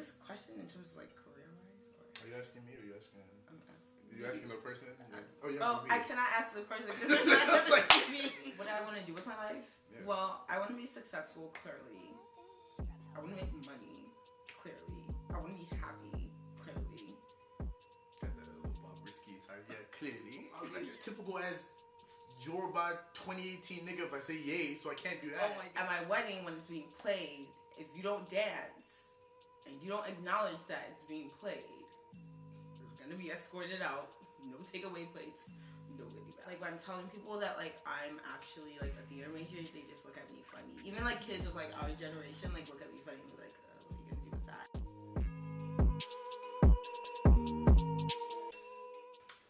this question in terms of like career-wise? Or? Are you asking me or are you asking? I'm asking. Are you asking the person? Yeah. You're Oh, asking me. I cannot ask the person because there's not just like me. What do I want to do with my life? Yeah. Well, I want to be successful, clearly. I want to make money, clearly. I want to be happy, clearly. Got that little Bob Risky type, yeah, clearly. I was like a typical ass Yoruba 2018 nigga if I say yay, so I can't do that. Oh my God. At my wedding, when it's being played, if you don't dance and you don't acknowledge that it's being played, you're gonna be escorted out. No takeaway plates. No goodie bag. Like when I'm telling people that like I'm actually like a theater major, they just look at me funny. Even like kids of like our generation like look at me funny and be like, what are you gonna do with that?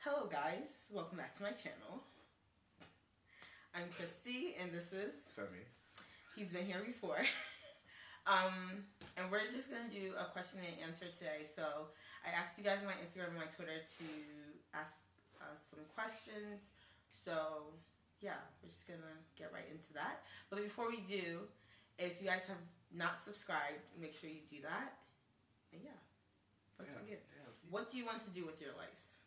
Hello guys, welcome back to my channel. I'm Kristi and this is Femi. He's been here before. And we're just gonna do a question and answer today. So I asked you guys on my Instagram and my Twitter to ask some questions. So yeah, we're just gonna get right into that. But before we do, if you guys have not subscribed, make sure you do that. And yeah, let's begin. What do you want to do with your life?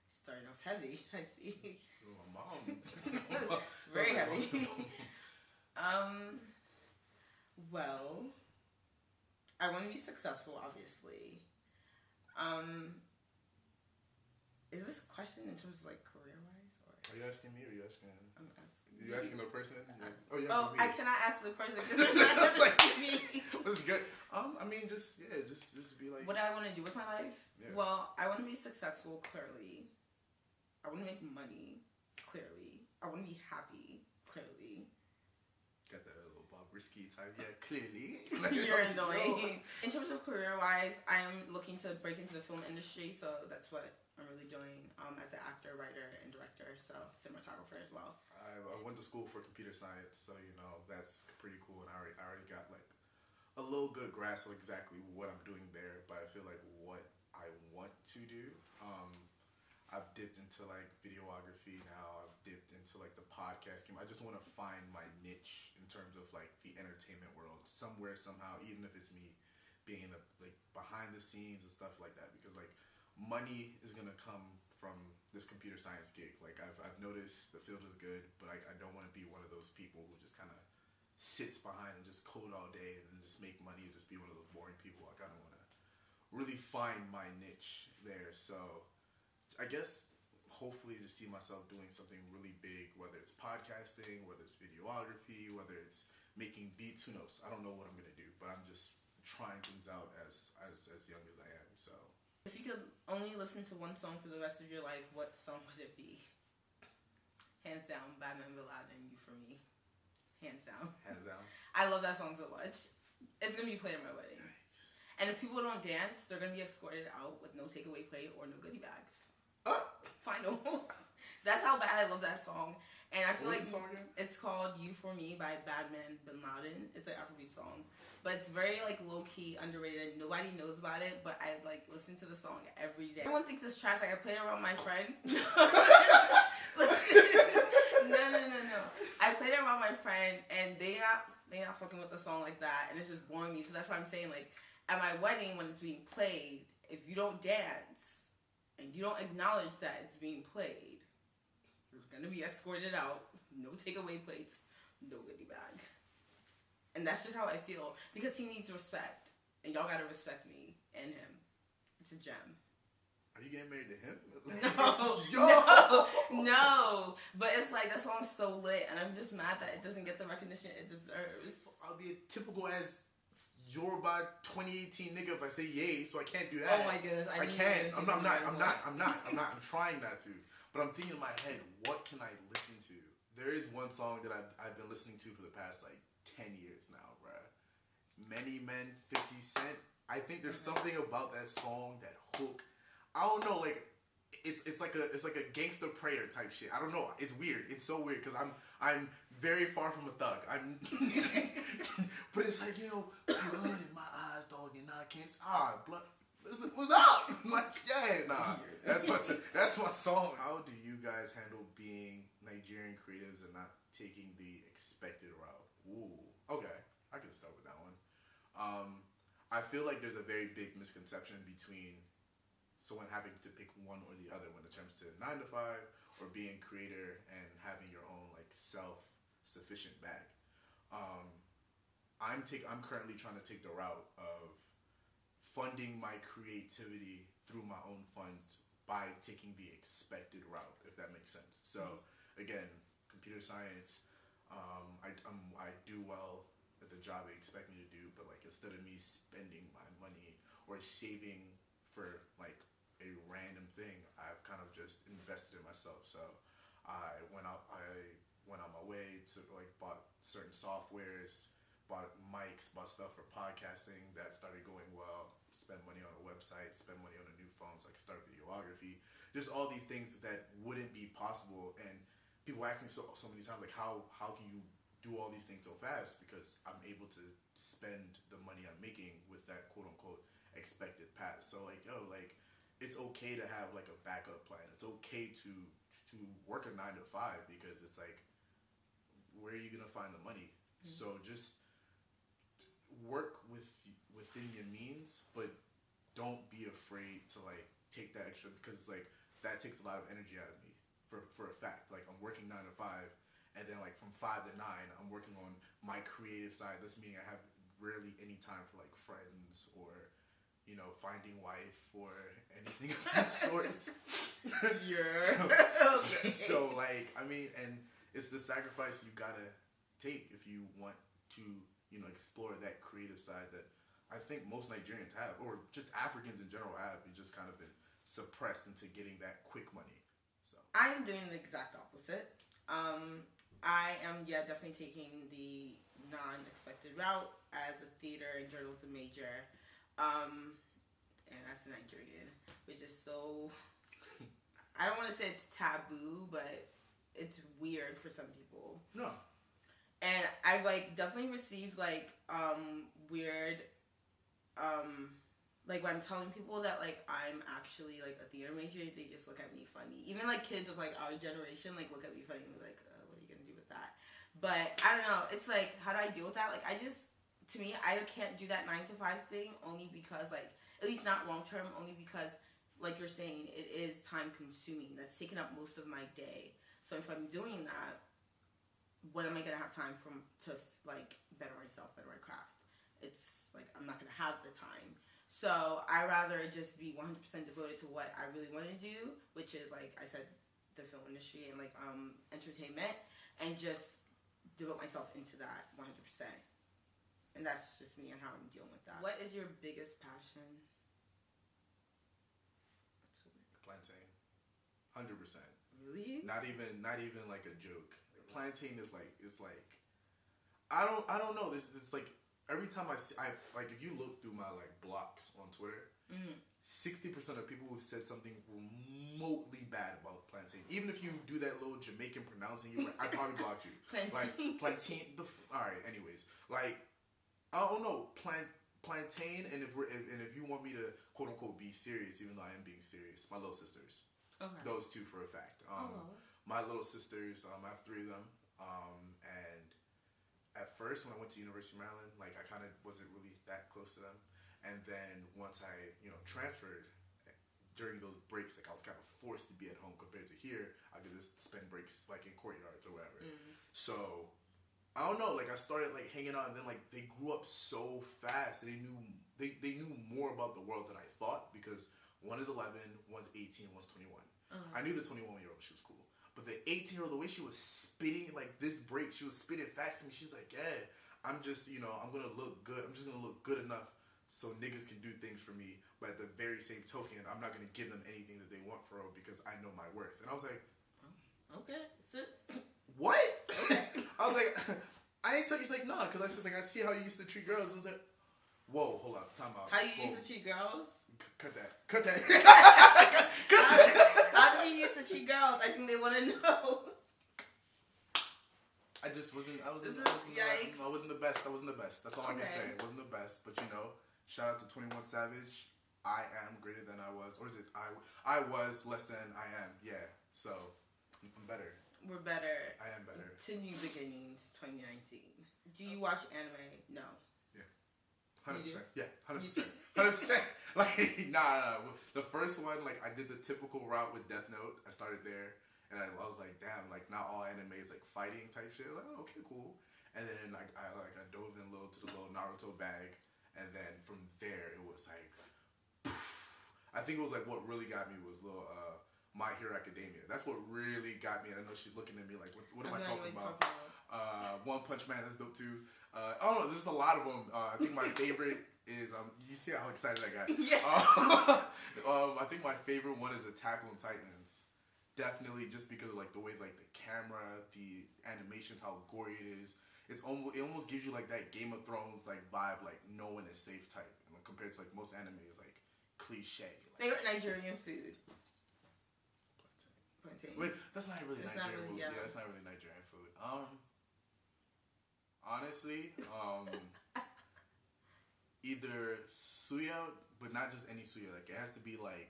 Starting off heavy, I see. My mom. Very heavy. Well, I want to be successful, obviously. Is this question in terms of like career-wise? Or? Are you asking me or are you asking? I'm asking. Are you asking the person? Yeah. You're asking me. I cannot ask the person because there's not just like me. That's good. I mean, just be like. What do I want to do with my life? Yeah. Well, I want to be successful, clearly. I want to make money, clearly. I want to be happy, clearly. Got that little Bob Risky type, yeah, clearly. You're annoying. In terms of career-wise, I'm looking to break into the film industry, so that's what I'm really doing as an actor, writer, and director, so cinematographer as well. I went to school for computer science, so you know that's pretty cool, and I already got like a little good grasp of exactly what I'm doing there. But I feel like what I want to do, I've dipped into like videography now. I've dipped into like the podcast game. I just want to find my niche in terms of like the entertainment world somewhere, somehow, even if it's me being in the like behind the scenes and stuff like that. Because like money is gonna come from this computer science gig. Like I've noticed the field is good, but I don't want to be one of those people who just kind of sits behind and just code all day and just make money and just be one of those boring people. I kind of want to really find my niche there. So I guess hopefully to see myself doing something really big, whether it's podcasting, whether it's videography, whether it's making beats, who knows? I don't know what I'm gonna do, but I'm just trying things out as young as I am. So if you could only listen to one song for the rest of your life, what song would it be? Hands down, Batman Bin Laden, You For Me. Hands down. Hands down. I love that song so much. It's gonna be played at my wedding. Nice. And if people don't dance, they're gonna be escorted out with no takeaway plate or no goodie bags. Final. That's how bad I love that song. And I feel What's like the song again? It's called You For Me by Batman Bin Laden. It's an Afrobeat song. But it's very like low-key, underrated. Nobody knows about it, but I like listen to the song every day. Everyone thinks it's trash. Like I played it around my friend. No. I played it around my friend and they not fucking with the song like that, and it's just boring me. So that's why I'm saying, like, at my wedding when it's being played, if you don't dance and you don't acknowledge that it's being played, you're gonna be escorted out. No takeaway plates, no goodie bag. And that's just how I feel, because he needs respect, and y'all gotta respect me and him. It's a gem. Are you getting married to him? No. But it's like that song's so lit, and I'm just mad that it doesn't get the recognition it deserves. I'll be a typical ass Yoruba 2018 nigga if I say yay, so I can't do that. Oh my goodness, I can't. I'm not. I'm trying not to. But I'm thinking in my head, what can I listen to? There is one song that I've been listening to for the past like 10 years now, bruh. Many Men, 50 Cent. I think there's something about that song, that hook. I don't know, like it's like a gangster prayer type shit. I don't know. It's weird. It's so weird because I'm very far from a thug. But it's like, you know, blood in my eyes, dog, and I can't. Blood. Listen, what's up? Like, yeah, nah. That's my song. How do you guys handle being Nigerian creatives and not taking the expected route? Ooh, okay. I can start with that one. I feel like there's a very big misconception between someone having to pick one or the other when it comes to 9 to 5 or being creator and having your own like self-sufficient bag. I'm currently trying to take the route of funding my creativity through my own funds by taking the expected route, if that makes sense. So again, computer science, I do well at the job they expect me to do, but like instead of me spending my money or saving for like a random thing, I've kind of just invested in myself. So I went on my way to like bought certain softwares, bought mics, bought stuff for podcasting that started going well, spent money on a website, spent money on a new phone so I could start videography. Just all these things that wouldn't be possible. And people ask me so many times, like, how can you do all these things so fast? Because I'm able to spend the money I'm making with that quote unquote expected path. So like, it's okay to have like a backup plan. It's okay to work a 9 to 5 because it's like, where are you gonna find the money? So just work within your means, but don't be afraid to like take that extra, because it's like that takes a lot of energy out of me for a fact. Like I'm working 9 to 5, and then like from 5 to 9 I'm working on my creative side. This meaning I have rarely any time for like friends or finding wife or anything of that sort. So like, I mean, and it's the sacrifice you gotta take if you want to explore that creative side that I think most Nigerians have, or just Africans in general have. You just kind of been suppressed into getting that quick money. So I'm doing the exact opposite. I am definitely taking the non-expected route as a theater and journalism major, and as a Nigerian, which is so, I don't want to say it's taboo, but it's weird for some people. No. And I've like definitely received like weird like when I'm telling people that like I'm actually like a theater major, they just look at me funny. Even like kids of like our generation like look at me funny and be like, what are you gonna do with that? But I don't know, it's like, how do I deal with that? Like I can't do that 9 to 5 thing, only because like, at least not long term, only because like you're saying, it is time consuming. That's taking up most of my day. So if I'm doing that, when am I gonna have time to like better myself, better my craft? It's like I'm not gonna have the time. So I rather just be 100% devoted to what I really want to do, which is like I said, the film industry and like entertainment, and just devote myself into that 100%. And that's just me and how I'm dealing with that. What is your biggest passion? Plantain, 100%. Really? Not even like a joke. Plantain is like, it's like, I don't know. It's like every time I like, if you look through my like blocks on Twitter, 60% of people who said something remotely bad about plantain. Even if you do that little Jamaican pronouncing, I probably blocked you. Like plantain. All right. Anyways, like I don't know, plantain. And if you want me to quote unquote be serious, even though I am being serious, my little sisters. Okay. Those two for a fact. My little sisters, I have 3 of them. And at first, when I went to University of Maryland, like I kind of wasn't really that close to them. And then once I, transferred during those breaks, like I was kind of forced to be at home compared to here. I could just spend breaks like in courtyards or whatever. So I don't know. Like I started like hanging out, and then like they grew up so fast. They knew more about the world than I thought, because one is 11, one's 18, one's 21. I knew the 21-year-old, she was cool. But the 18-year-old, the way she was spitting, like this break, she was spitting facts to me. She's like, yeah, I'm just, I'm going to look good. I'm just going to look good enough so niggas can do things for me. But at the very same token, I'm not going to give them anything that they want for real, because I know my worth. And I was like, okay, sis. What? Okay. I was like, I ain't tell you. She's like, nah, because I was just like, I see how you used to treat girls. I was like, whoa, hold up, time out. How you used to treat girls? Cut that. Cut that. How do you used to treat girls? I think they want to know. I wasn't the best. I wasn't the best. That's all I can say. It wasn't the best. But shout out to 21 Savage. I am greater than I was. Or is it I was less than I am. Yeah. So I'm better. We're better. I am better. To new beginnings, 2019. Do you watch anime? No. Yeah. 100%. Yeah, 100%. 100%. Like, nah. The first one, like, I did the typical route with Death Note. I started there, and I was like, damn, like, not all anime is like fighting type shit. Like, oh, okay, cool. And then like I dove in a little to the little Naruto bag, and then from there it was like, poof. I think it was like what really got me was little My Hero Academia. That's what really got me. And I know she's looking at me like, what am I talking about? One Punch Man, that's dope too. I don't know, there's just a lot of them. I think my favorite is you see how excited I got. Yeah. I think my favorite one is Attack on Titans. Definitely, just because of like the way like the camera, the animations, how gory it is. It almost gives you like that Game of Thrones like vibe, like no one is safe type, and compared to like most anime is like cliche. Like, favorite Nigerian food? Plantain. Wait, that's not really Nigerian food. Yeah, that's not really Nigerian food. Honestly, either suya, but not just any suya. Like it has to be like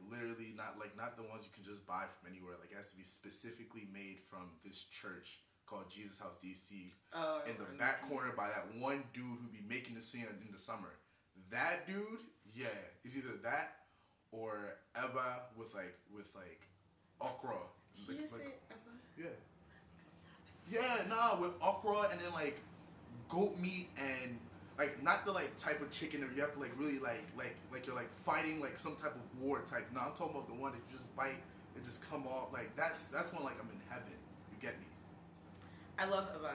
literally not the ones you can just buy from anywhere. Like it has to be specifically made from this church called Jesus House DC in the back corner by that one dude who be making the suya in the summer. That dude, yeah, it's either that or eba with okra. Did you say eba? Yeah. Yeah, nah, with okra and then like goat meat and like not the like type of chicken that you have to like really like you're like fighting like some type of war type. No, I'm talking about the one that you just bite and just come off. Like that's when like I'm in heaven. You get me? I love eba.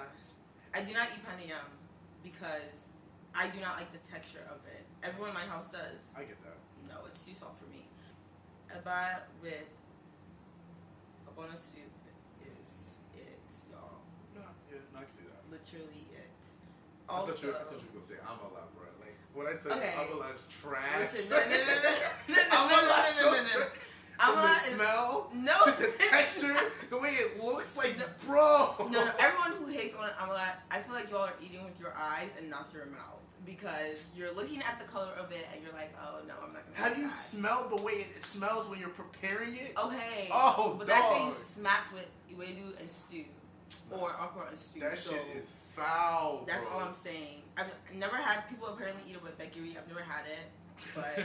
I do not eat panayam because I do not like the texture of it. Everyone in my house does. I get that. No, it's too soft for me. Eba with a bone of soup is it, y'all. No, I can see that. Literally it. Also, I thought you were gonna say amala, bro. Like when I tell you amala is trash. Listen, From the smell to the texture, the way it looks, like, bro. No. Everyone who hates on amala, I feel like y'all are eating with your eyes and not your mouth. Because you're looking at the color of it and you're like, oh no, I'm not gonna. Have you smelled the way it smells when you're preparing it? Okay. Oh, but dog. that thing smacks with iwedu and stew. Or okra and stew. That shit is foul, That's bro. all I'm saying. I've never had, people apparently eat it with bekiri. I've never had it. But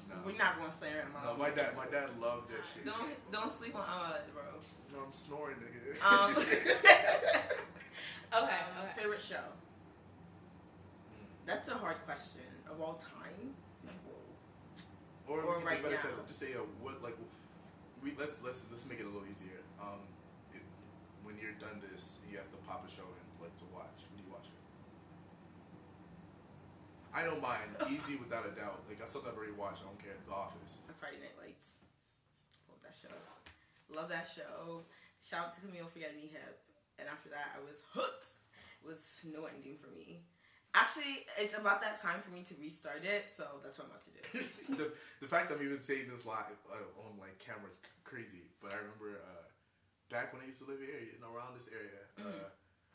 no. We're not going to slander him. No, my dad loved that shit. Don't sleep on bro. No, I'm snoring, nigga. Okay. Favorite show? That's a hard question. Of all time? Or we right better now. say, just say let's make it a little easier. When you're done this, you have to pop a show in like to watch. What are you watching? I don't mind. Easy without a doubt. Like that's something I've already watched. I don't care. The Office. Friday Night Lights. Love that show. Love that show. Shout out to Camille for getting me hip. And after that, I was hooked. It was no ending for me. Actually, it's about that time for me to restart it, so that's what I'm about to do. the fact that I'm even saying this live on like camera is crazy. But I remember back when I used to live here, around this area,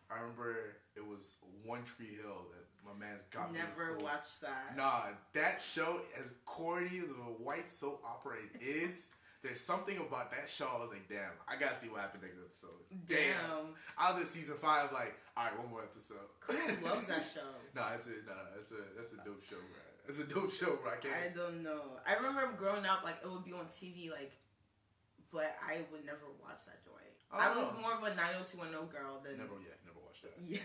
I remember it was One Tree Hill that my man's got me. Never watched that. Nah, that show, as corny as a white soap opera it is, there's something about that show. I was like, damn, I gotta see what happened next episode. Damn. I was in season 5, like, all right, one more episode. Who loves that show? That's a dope show, bro. It's a dope show, bro. I don't know. I remember growing up, like, it would be on TV, like, but I would never watch that joint. I was more of a 90210 girl than... Never watched that. Yeah.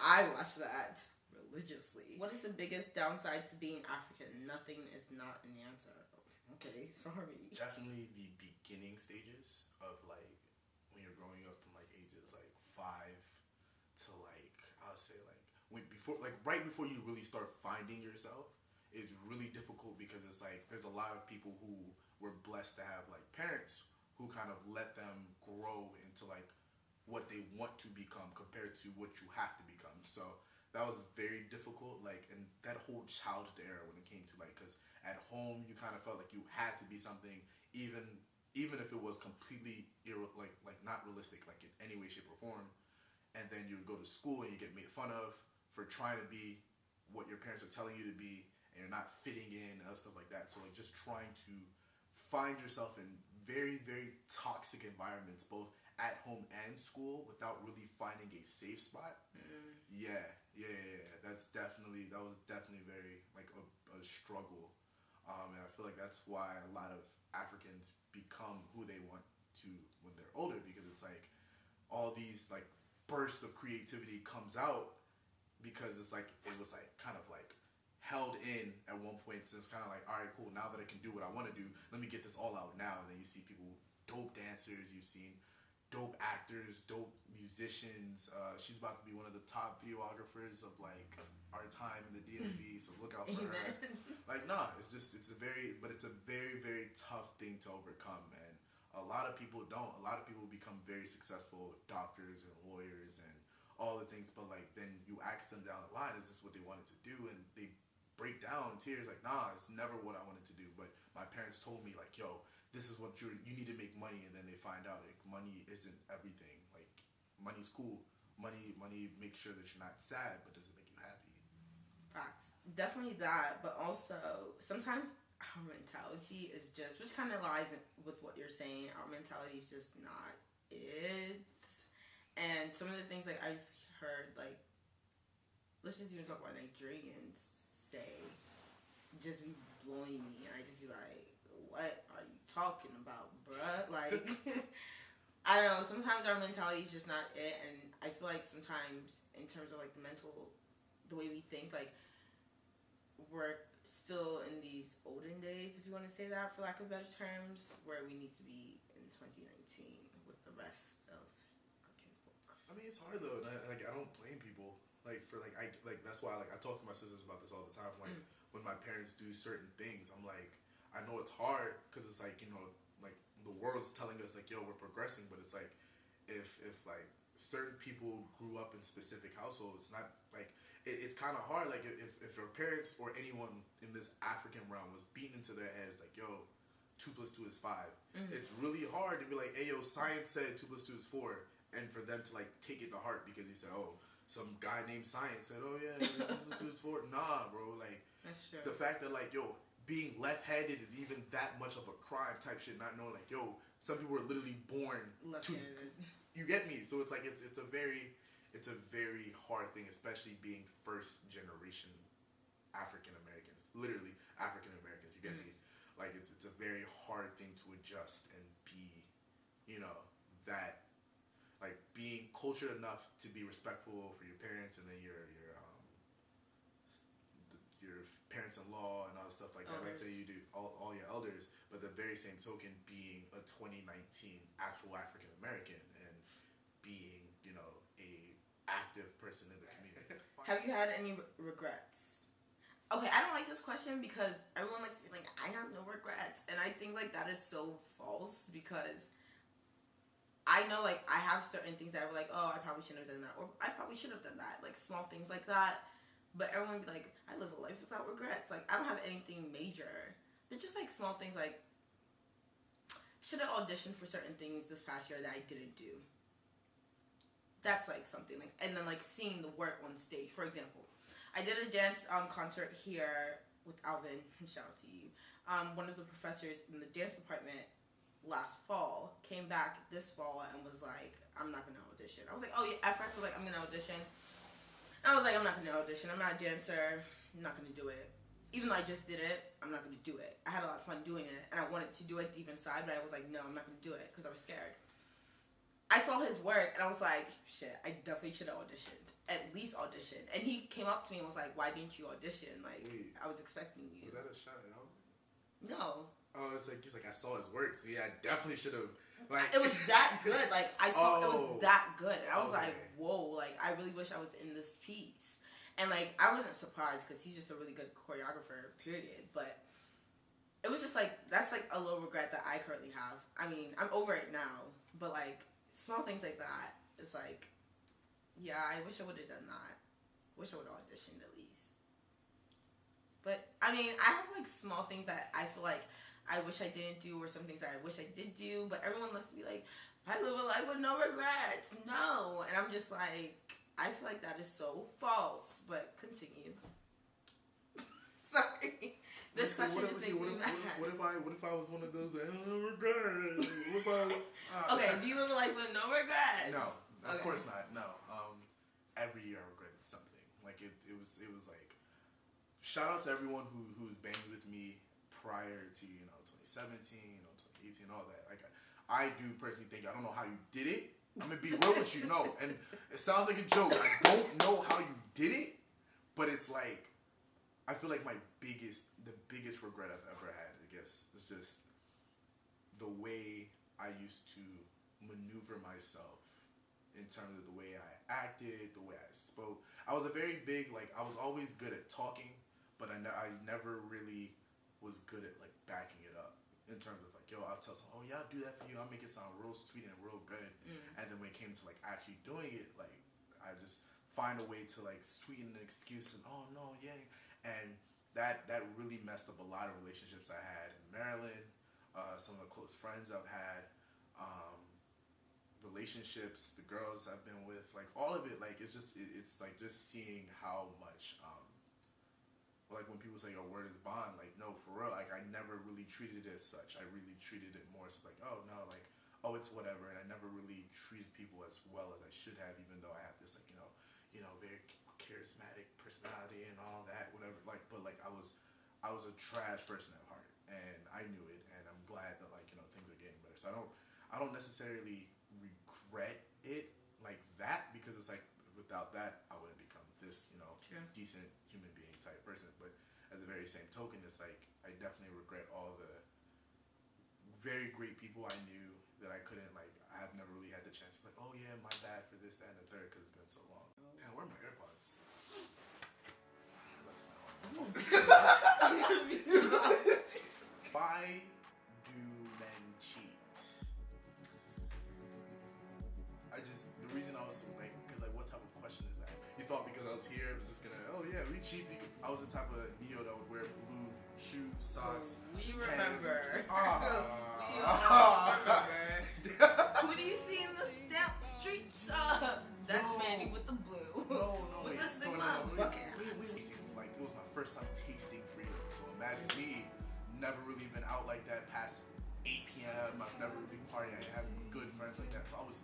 I watched that religiously. What is the biggest downside to being African? Nothing is not an answer. Okay, sorry. Definitely the beginning stages of, like, when you're growing up from, like, ages, like, 5 to, like, I'll say, like, right before you really start finding yourself is really difficult because it's, like, there's a lot of people who were blessed to have, like, parents who kind of let them grow into like what they want to become compared to what you have to become. So that was very difficult, like, and that whole childhood era when it came to like, because at home you kind of felt like you had to be something, even if it was completely like not realistic, like in any way, shape, or form. And then you would go to school and you get made fun of for trying to be what your parents are telling you to be, and you're not fitting in and stuff like that. So like just trying to find yourself in very, very toxic environments, both at home and school, without really finding a safe spot. Yeah. That was definitely very like a struggle, and I feel like that's why a lot of Africans become who they want to when they're older, because it's like all these like bursts of creativity comes out because it's like it was like kind of like held in at one point. So it's kind of like, all right, cool. Now that I can do what I want to do, let me get this all out now. And then you see people, dope dancers. You've seen dope actors, dope musicians. She's about to be one of the top videographers of like our time in the DMV. So look out for her. Like, nah, it's a very, very tough thing to overcome, man. A lot of people don't. A lot of people become very successful doctors and lawyers and all the things, but like then you ask them down the line, is this what they wanted to do? And they break down in tears like, nah, it's never what I wanted to do. But my parents told me like, yo, this is what you need to make money. And then they find out like money isn't everything. Like money's cool. Money makes sure that you're not sad, but does it make you happy? Facts. Definitely that, but also sometimes our mentality is just, which kind of lies with what you're saying, our mentality is just not it. And some of the things like I've heard, like, let's just even talk about Nigerians say, just be blowing me, and I just be like, what are you talking about, bruh? Like, I don't know, sometimes our mentality is just not it, and I feel like sometimes in terms of like the way we think, like, we're still in these olden days, if you want to say that, for lack of better terms, where we need to be in 2019 with the rest of our kinfolk. I mean, it's hard though, and I don't blame people. Like for like that's why like I talk to my sisters about this all the time. Like when my parents do certain things, I'm like, I know it's hard because it's like, you know, like the world's telling us like, yo, we're progressing, but it's like if like certain people grew up in specific households, not like it's kind of hard. Like if your parents or anyone in this African realm was beaten into their heads like, yo, 2 + 2 is 5. It's really hard to be like, hey, yo, science said 2 + 2 is 4, and for them to like take it to heart because he said, oh, some guy named Science said, oh yeah, 2 + 2 is 4. Nah, bro, like that's true. The fact that like, yo, being left-handed is even that much of a crime type shit. Not knowing like, yo, some people are literally born left-handed. You get me? So it's like it's a very hard thing, especially being first generation African Americans. Literally African Americans. You get me? Like it's a very hard thing to adjust and be, you know, that like being cultured enough to be respectful for your parents and then your parents-in-law and all stuff like that. Let's say you do all your elders, but the very same token being a 2019 actual African American and being, you know, a active person in the community. Have you had any regrets? Okay, I don't like this question because everyone likes to be like, I have no regrets. And I think like that is so false because I know like I have certain things that I were like, oh, I probably shouldn't have done that, or I probably should have done that. Like small things like that. But everyone would be like, I live a life without regrets. Like I don't have anything major. But just like small things like, should have auditioned for certain things this past year that I didn't do. That's like something like, and then like seeing the work on stage. For example, I did a dance concert here with Alvin. Shout out to you. One of the professors in the dance department last fall came back this fall and was like, I'm not gonna audition. I was like, oh yeah. At first I was like, I'm gonna audition. I was like, I'm not gonna audition. I'm not a dancer. I'm not gonna do it. Even though I just did it, I'm not gonna do it. I had a lot of fun doing it, and I wanted to do it deep inside, but I was like, no, I'm not gonna do it because I was scared. I saw his work, and I was like, shit, I definitely should have auditioned. At least auditioned. And he came up to me and was like, why didn't you audition? Like, wait, I was expecting you. Was that a shot at Alvin? No. Oh, it's like I saw his work, so yeah, I definitely should have. Like, it was that good. Like I saw it was that good, and I was like, whoa! Like I really wish I was in this piece. And like I wasn't surprised because he's just a really good choreographer. Period. But it was just like that's like a little regret that I currently have. I mean, I'm over it now, but like small things like that, it's like, yeah, I wish I would have done that. Wish I would have auditioned at least. But I mean, I have like small things that I feel like I wish I didn't do, or some things that I wish I did do, but everyone wants to be like, I live a life with no regrets. No. And I'm just like, I feel like that is so false, but continue. Sorry. This question just makes me mad. What if I was one of those that no regrets? Okay, do you live a life with no regrets? No, of course not. No. Every year I regret the it was like, shout out to everyone who's banged with me prior to 2017, 2018, all that. Like I do personally think, I don't know how you did it. I'm gonna be real with you, no, and it sounds like a joke. I don't know how you did it, but it's like, I feel like the biggest regret I've ever had, I guess, is just the way I used to maneuver myself in terms of the way I acted, the way I spoke. I was a very big, like, I was always good at talking, but I never really was good at, like, backing it up in terms of, like, yo, I'll tell someone, oh, yeah, I'll do that for you. I'll make it sound real sweet and real good. And then when it came to, like, actually doing it, like, I just find a way to, like, sweeten the excuse and, oh, no, yeah. And that really messed up a lot of relationships I had in Maryland, some of the close friends I've had, relationships, the girls I've been with, like all of it, like it's like just seeing how much, like when people say, "Oh, word is bond," like no, for real, like I never really treated it as such. I really treated it more as like, oh no, like oh it's whatever, and I never really treated people as well as I should have, even though I have this like very charismatic personality and all that, whatever. Like, but like I was a trash person at heart, and I knew it, and I'm glad that like things are getting better. So I don't necessarily regret it like that, because it's like without that I wouldn't become this decent human being type person. But at the very same token, it's like I definitely regret all the very great people I knew that I couldn't, like, I have never really had the chance to be like, oh yeah, my bad for this, that, and the third, because it's been so long. Damn, where are my AirPods? Why do men cheat? The reason I was like, because like, what type of question is that? You thought because I was here, it was just gonna, oh yeah, we cheat. I was the type of neo that would wear blue shoes, socks. We remember. We all remember. Who do you see in the stamp streets? That's Manny with the blue. No, with wait. the Sigma bucket. Like, it was my first time tasting freedom. So imagine me, never really been out like that past 8 p.m. I've never really partying. I haven't good friends like that. So I was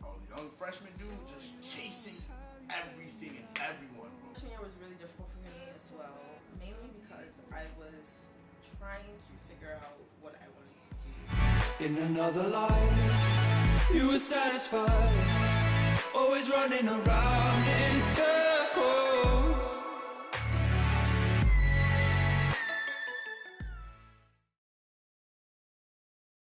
a young freshman dude just chasing everything and everyone. Freshman year was really difficult for me as well, mainly because I was trying to figure out what I wanted to do. In another life, you were satisfied, always running around in circles.